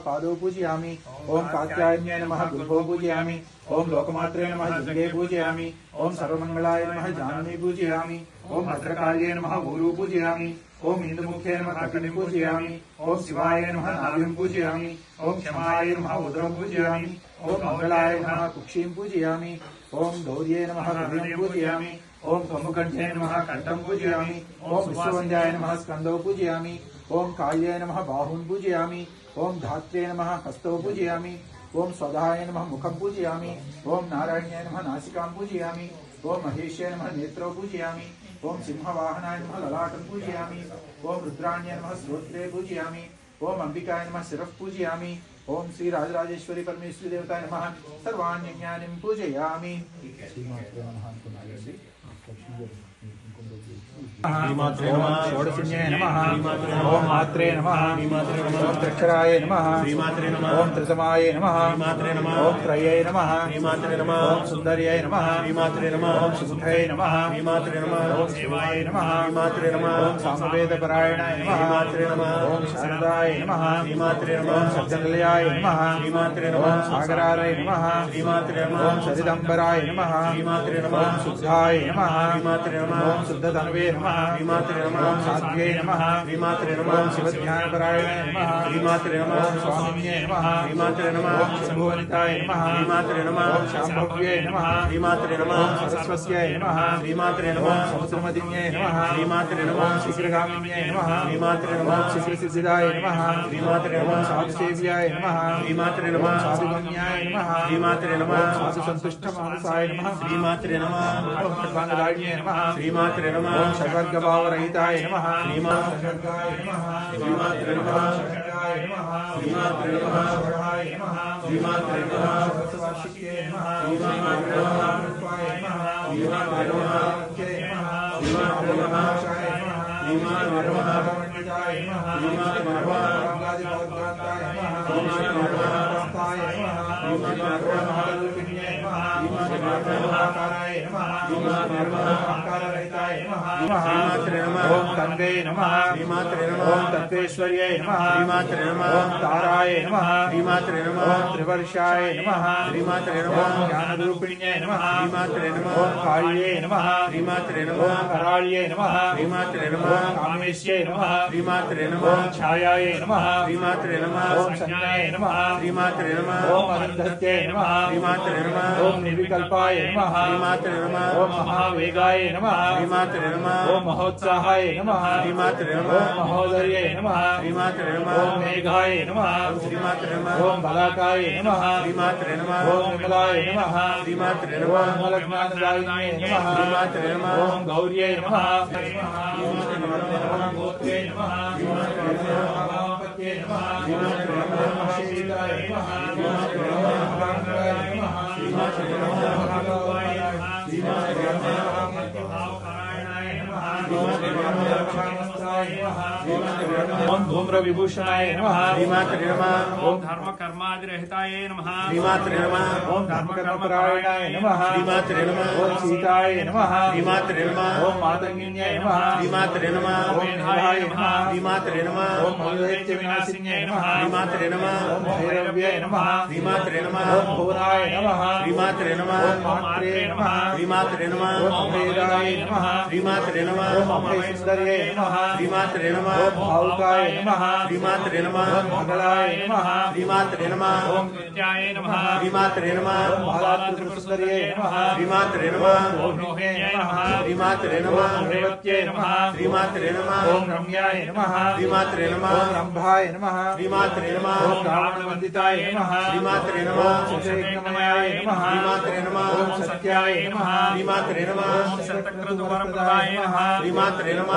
पादौ पूजयामि। ओम कात्यायन्याय नमः गुरुभो पूजयामि। ओम लोकमात्रे नमः जङ्गे पूजयामि। ओम सर्वमङ्गलाय नमः जाननी पूजयामि। ओम भद्रकाल्ये नमः ऊरू पूजयामि। ओम इंदुमुखे नमः कटिं पूजयामि। ओम शिवाय नमः नाभिं पूजयामि। ओम क्षमाय नमः उदरं पूजयामि। ओम मंगलाय नमः कुक्षिं पूजयामि। ओम गौर्ये नमः हृदयं पूजयामि। ओम कमुकण्ठे नमः कण्ठं पूजयामि। ओम विश्ववन्द्याय नमः स्कन्दौ पूजयामि। ओम काल्ये नमः बाहून् पूजयामि। ओम धात्रे नमः हस्तौ पूजयामि। ओम स्वधाय नमः मुखं पूजयामि। ओम नारायण्याय नमः नासिकां पूजयामि। ओम महेशाय नमः नेत्रौ पूजयामि। ओम सिंहवाहनाय नमः ललाटं पूजयामि। ओम रुद्राण्याय नमः श्रोत्रे पूजयामि। ओम अंबिकाय नमः शिरः पूजयामि। ओम श्री राजराजेश्वरी परमेश्वरी देवताय नमः सर्वाण्यज्ञानिं पूजयामि। षोडशिन्याय नमः। ओम मात्रे नमः। ओम त्रिक्षराय नमः। ओम त्रिसमाय नमः। ओम त्रये नमः। ओम सुंदर्याय नमः। ओम सुखये नमः। ओम शिवाय नमः। ओम सामवेदपरायणाय नमः। ओम शारदाय नमः। ओम सज्जनलयाय नमः। ओम सागराय नमः। ओम सरिदंबराय नमः। ओम शुद्धाय नमः। ओम शुद्धतनवे नमः। ओम साध्वे नमः। ओम शिवध्यानपरायणाय नमः। ओम स्वामिन्ये नमः। ओम शंभुवनिताय नमः। ओम शाम्भव्ये नमः। ओम सरस्वत्यै नमः। ओम समुद्रमदिन्ये नमः। ओम शीघ्रगामिन्ये नमः। ओम शीघ्रसिद्धिदाय नमः। ओम साधुसेव्याय नमः। ओम साधुगम्याय नमः। ओम साधुसन्तुष्टमानसाय नमः। ओम सर्वांगदायिन्ये नमः। ओम सर्वर्गभावरहिताय नमः। सर्गाय नमः। शंकराय नमः। शंकराय नमः। सरस्वतीये नमः। रूपाय ओम तन्वे नमः। ओम तत्वेश्वर्यै नमः। ओम ताराय नमः। ओम त्रिवर्षाय नमः। ओम ज्ञानरूपिण्यै नमः। ओम काल्ये नमः। ओम कराळ्ये नमः। ओम कामेश्यै नमः। ओम छायाय नमः। ओम संज्ञाय नमः। ओम अनन्धत्यै नमः। ओम निर्विकल्पाय नमः। ओम महावेगाय नमः। ओम महोत्साहाय नमः। ओम महोदर्ये नमः। ओम मेघाय नमः। ओम बलाकाय नमः। ओम विमलाय नमः। ओम मलज्ञानदायिन्ये नमः। ओम गौर्ये नमः। ओम गोत्रे नमः। ओम शीलाय ओम धूम्र विभूषणाय नमः। ओम धर्म कर्मादिरहिताय नमः। ओम धर्म कर्मपरायणाय नमः। ओम सीताय नमः। ओम मातंगिन्यै नमः। ओम निधाय नमः। ओम मौलदैत्य विनाशिन्यै नमः। ओम भैरव्यै नमः। ओम भुवनाय नमः। ओम मात्रे नमः। ओम अभेदाय नमः। ओम अभय सुंदर्ये नमः। ओम भावुकाय नमः। ओम मंगलाय नमः। ओम कृत्याय नमः। ओम बालात्रिपुरसुंदर्ये नमः। ओम रोहिण्ये नमः। ओम रेवत्ये नमः। ओम रम्याय नमः। ओम रंभाय नमः। ओम रावणवन्दिताय नमः। ओम शशैर्गमयाय नमः। ओम सत्याय नमः। ओम शतक्रतुवरप्रदाय नमः।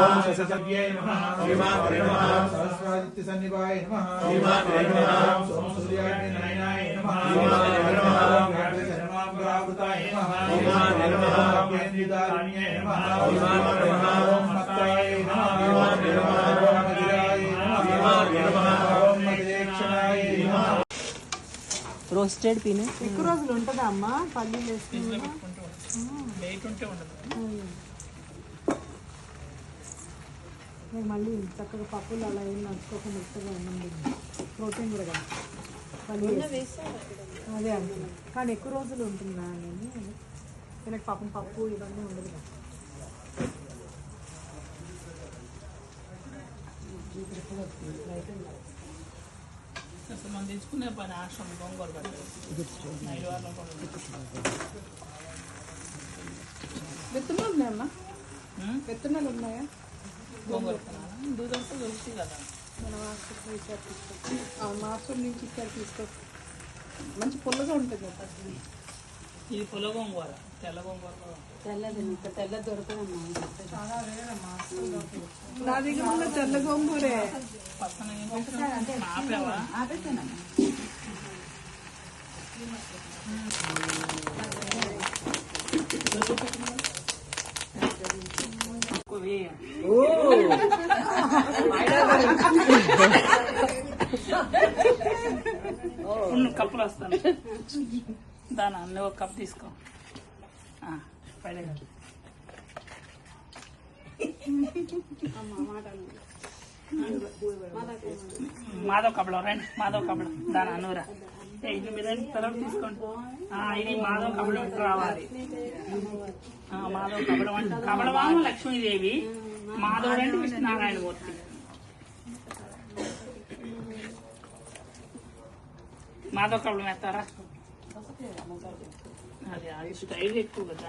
ओम शशसव्ये नमः। ओम सहस्रादित्य सन्निभाय नमः। ओम सोमसूर्याग्निनयनाय नमः। ओम गाढशर्माम्बरावृताय नमः। ओम केन्द्रिदारिण्ये नमः। ओम मत्ताय नमः। ओम मदिराय नमः। ओम मदिरेक्षणाय नमः। రోస్టెడ్ పీనే ఎక్కువ రోజులు ఉంటుందా అమ్మ పల్లీలు వేసుకుని మళ్ళీ చక్కగా పప్పులు అలా ఏం నడుచుకోకుండా మెత్తగా ఉండండి ప్రోటీన్ కూడా కదా అదే అంటున్నా కానీ ఎక్కువ రోజులు ఉంటుందా నేను నాకు పాపం పప్పు ఇవన్నీ ఉండదు కదా. అసలు మనం తెచ్చుకునే పని ఆశ్రమం గోంగూర విత్తనాలు ఉన్నాయమ్మా, విత్తనాలు ఉన్నాయా? గోంగూర దూదంతో దొరుకుతుంది కదా. మాసం నుంచి ఇక్కడ తీసుకో, మంచి పుల్లగా ఉంటుంది కదా. ఇది పుల్ల గోంగూర, తెల్ల గోంగూర తెల్లది ఇంకా తెల్ల దొరకదమ్మా. నా దగ్గర ఉన్న తెల్ల గోంగూరే పక్కన ఆపేవా? కప్పులు వస్తాను దాని అన్నీ ఒక కప్ తీసుకో. మాధవ్ కప్పడం రండి, మాధవ్ కప్పడం దాని అనురా ఇది మీరు తర్వాత తీసుకోండి. ఇది మాధవ్ కప్పడం రావాలి. మాధవ్ కప్పడం అంటే కపడవాము లక్ష్మీదేవి, మాధవుడు అంటే విష్ణునారాయణమూర్తి. మాధవ్ కప్పడం వేస్తారా? అది స్టైల్ ఎక్కువ కదా.